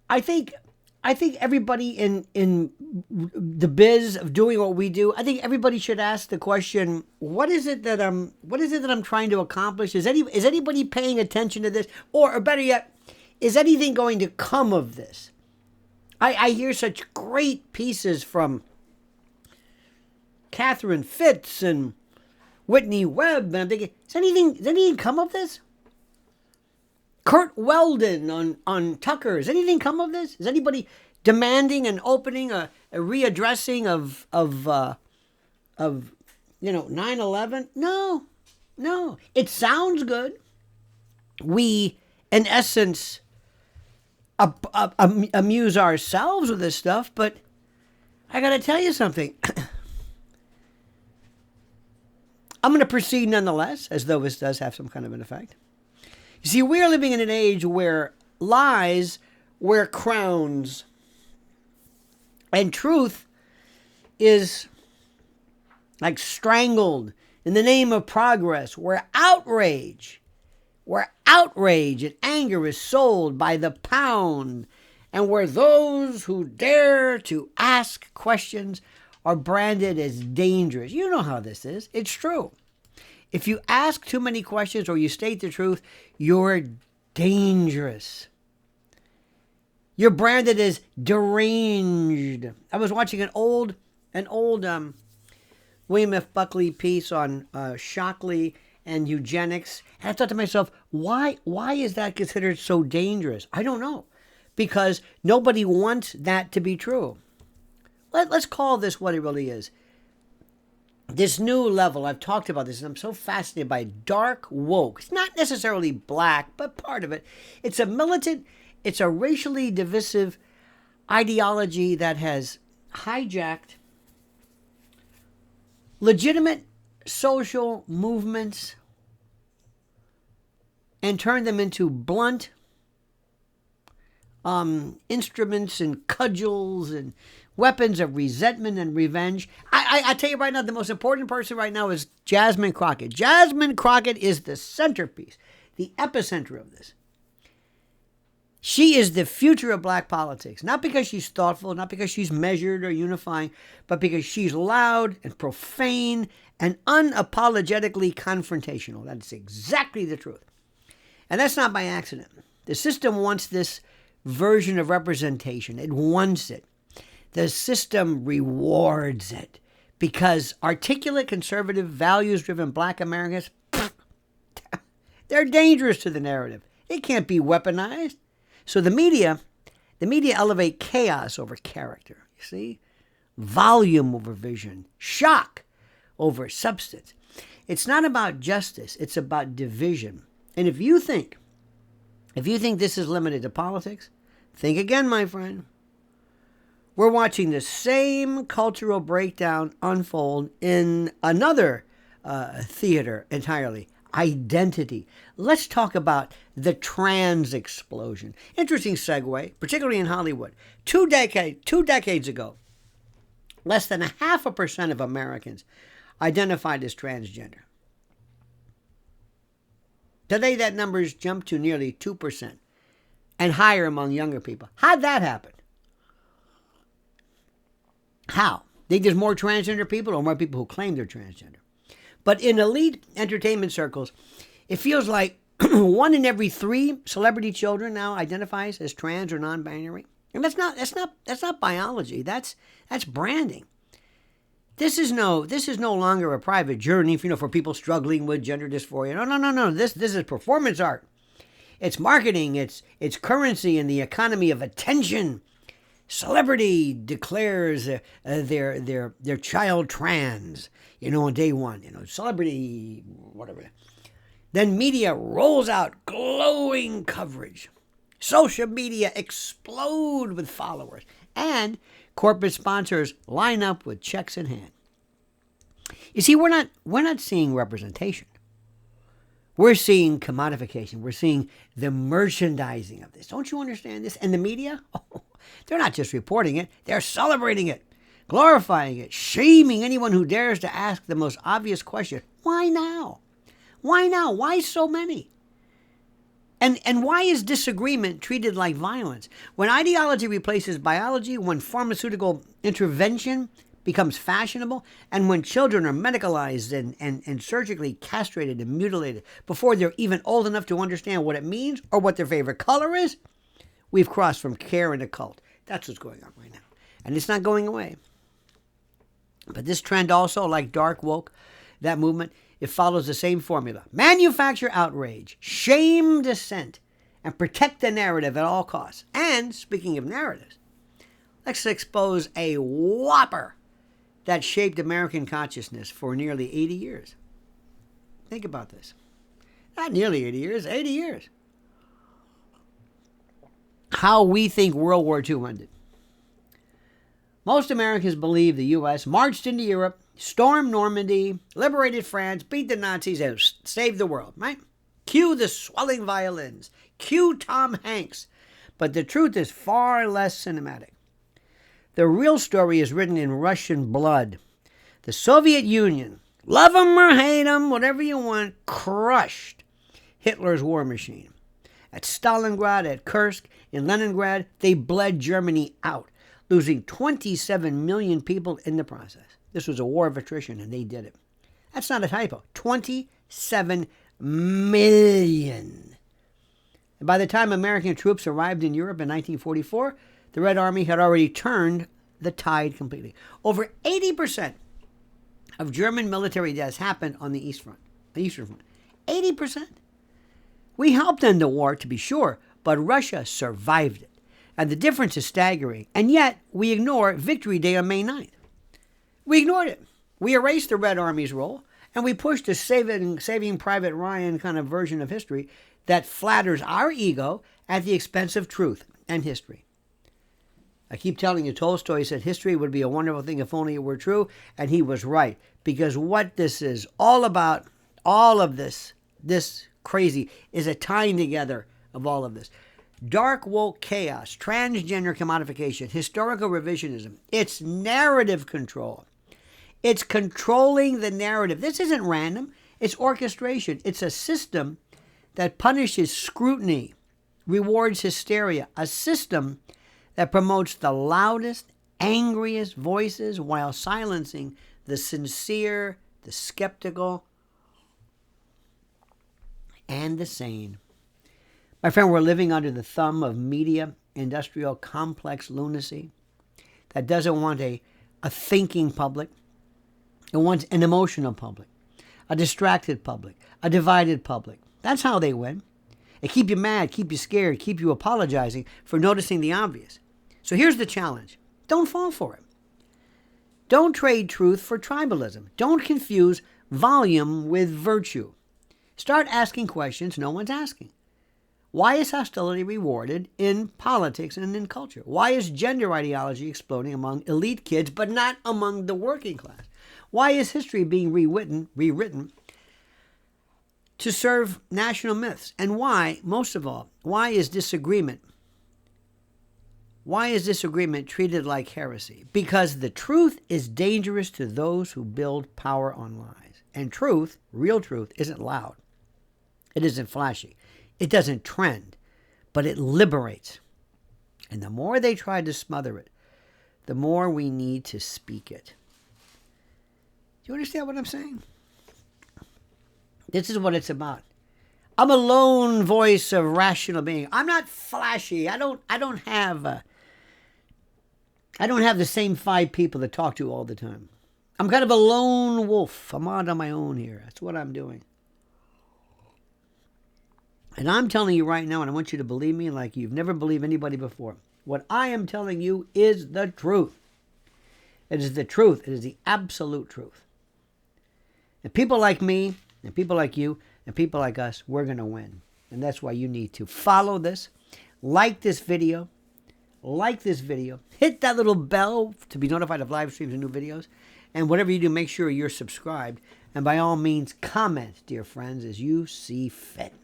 I think everybody in the biz of doing what we do, I think everybody should ask the question, what is it that I'm trying to accomplish? Is anybody paying attention to this? Or better yet, is anything going to come of this? I hear such great pieces from Catherine Fitz and Whitney Webb, and I'm thinking, does anything come of this? Kurt Weldon on Tucker, does anything come of this? Is anybody demanding an opening, a readdressing of 9/11? No. It sounds good. We, in essence, amuse ourselves with this stuff, but I got to tell you something. I'm going to proceed nonetheless, as though this does have some kind of an effect. You see, we're living in an age where lies wear crowns and truth is like strangled in the name of progress, where outrage and anger is sold by the pound, and where those who dare to ask questions are branded as dangerous. You know how this is. It's true. If you ask too many questions or you state the truth, you're dangerous. You're branded as deranged. I was watching an old William F. Buckley piece on Shockley and eugenics, and I thought to myself, why is that considered so dangerous? I don't know, because nobody wants that to be true. Let's call this what it really is. This new level, I've talked about this, and I'm so fascinated by dark woke. It's not necessarily black, but part of it. It's a militant, it's a racially divisive ideology that has hijacked legitimate social movements and turned them into blunt instruments and cudgels and weapons of resentment and revenge. I tell you right now, the most important person right now is Jasmine Crockett. Jasmine Crockett is the centerpiece, the epicenter of this. She is the future of black politics, not because she's thoughtful, not because she's measured or unifying, but because she's loud and profane and unapologetically confrontational. That's exactly the truth. And that's not by accident. The system wants this version of representation. It wants it. The system rewards it because articulate, conservative, values-driven black Americans, they're dangerous to the narrative. It can't be weaponized. So the media elevate chaos over character, you see? Volume over vision, shock over substance. It's not about justice, it's about division. And if you think this is limited to politics, think again, my friend. We're watching the same cultural breakdown unfold in another theater entirely. Identity. Let's talk about the trans explosion. Interesting segue, particularly in Hollywood. Two decades ago, less than 0.5% of Americans identified as transgender. Today, that number's jumped to nearly 2% and higher among younger people. How'd that happen? How? Think there's more transgender people or more people who claim they're transgender? But in elite entertainment circles, it feels like 1 in every 3 celebrity children now identifies as trans or non-binary. And that's not biology. That's branding. This is no longer a private journey for people struggling with gender dysphoria. No. This is performance art. It's marketing. It's currency in the economy of attention. Celebrity declares their child trans, on day one, celebrity, whatever. Then media rolls out glowing coverage. Social media explode with followers. And corporate sponsors line up with checks in hand. You see, we're not seeing representation. We're seeing commodification. We're seeing the merchandising of this. Don't you understand this? And the media? Oh, they're not just reporting it. They're celebrating it, glorifying it, shaming anyone who dares to ask the most obvious question. Why now? Why now? Why so many? And why is disagreement treated like violence? When ideology replaces biology, when pharmaceutical intervention becomes fashionable, and when children are medicalized and surgically castrated and mutilated before they're even old enough to understand what it means or what their favorite color is, we've crossed from care and a cult. That's what's going on right now. And it's not going away. But this trend also, like dark woke, that movement, it follows the same formula. Manufacture outrage, shame dissent, and protect the narrative at all costs. And, speaking of narratives, let's expose a whopper that shaped American consciousness for nearly 80 years. Think about this. Not nearly 80 years, 80 years. How we think World War II ended. Most Americans believe the U.S. marched into Europe, stormed Normandy, liberated France, beat the Nazis, and saved the world, right? Cue the swelling violins. Cue Tom Hanks. But the truth is far less cinematic. The real story is written in Russian blood. The Soviet Union, love them or hate them, whatever you want, crushed Hitler's war machine. At Stalingrad, at Kursk, in Leningrad, they bled Germany out, losing 27 million people in the process. This was a war of attrition, and they did it. That's not a typo. 27 million. And by the time American troops arrived in Europe in 1944, the Red Army had already turned the tide completely. Over 80% of German military deaths happened on the Eastern Front. 80%. We helped end the war, to be sure, but Russia survived it. And the difference is staggering. And yet, we ignore Victory Day on May 9th. We ignored it. We erased the Red Army's role, and we pushed a Saving Private Ryan kind of version of history that flatters our ego at the expense of truth and history. I keep telling you, Tolstoy said history would be a wonderful thing if only it were true, and he was right. Because what this is all about, all of this crazy, is a tying together of all of this. Dark woke chaos, transgender commodification, historical revisionism. It's narrative control. It's controlling the narrative. This isn't random. It's orchestration. It's a system that punishes scrutiny, rewards hysteria, a system that promotes the loudest, angriest voices while silencing the sincere, the skeptical, and the sane. My friend, we're living under the thumb of media, industrial, complex lunacy that doesn't want a thinking public. It wants an emotional public, a distracted public, a divided public. That's how they win. They keep you mad, keep you scared, keep you apologizing for noticing the obvious. So here's the challenge. Don't fall for it. Don't trade truth for tribalism. Don't confuse volume with virtue. Start asking questions no one's asking. Why is hostility rewarded in politics and in culture? Why is gender ideology exploding among elite kids but not among the working class? Why is history being rewritten to serve national myths? And why, most of all, why is disagreement treated like heresy? Because the truth is dangerous to those who build power on lies. And truth, real truth, isn't loud. It isn't flashy. It doesn't trend, but it liberates. And the more they try to smother it, the more we need to speak it. Do you understand what I'm saying? This is what it's about. I'm a lone voice of rational being. I'm not flashy. I don't have the same 5 people to talk to all the time. I'm kind of a lone wolf. I'm out on my own here. That's what I'm doing. And I'm telling you right now, and I want you to believe me like you've never believed anybody before. What I am telling you is the truth. It is the truth. It is the absolute truth. And people like me, and people like you, and people like us, we're going to win. And that's why you need to follow this, like this video, hit that little bell to be notified of live streams and new videos. And whatever you do, make sure you're subscribed. And by all means, comment, dear friends, as you see fit.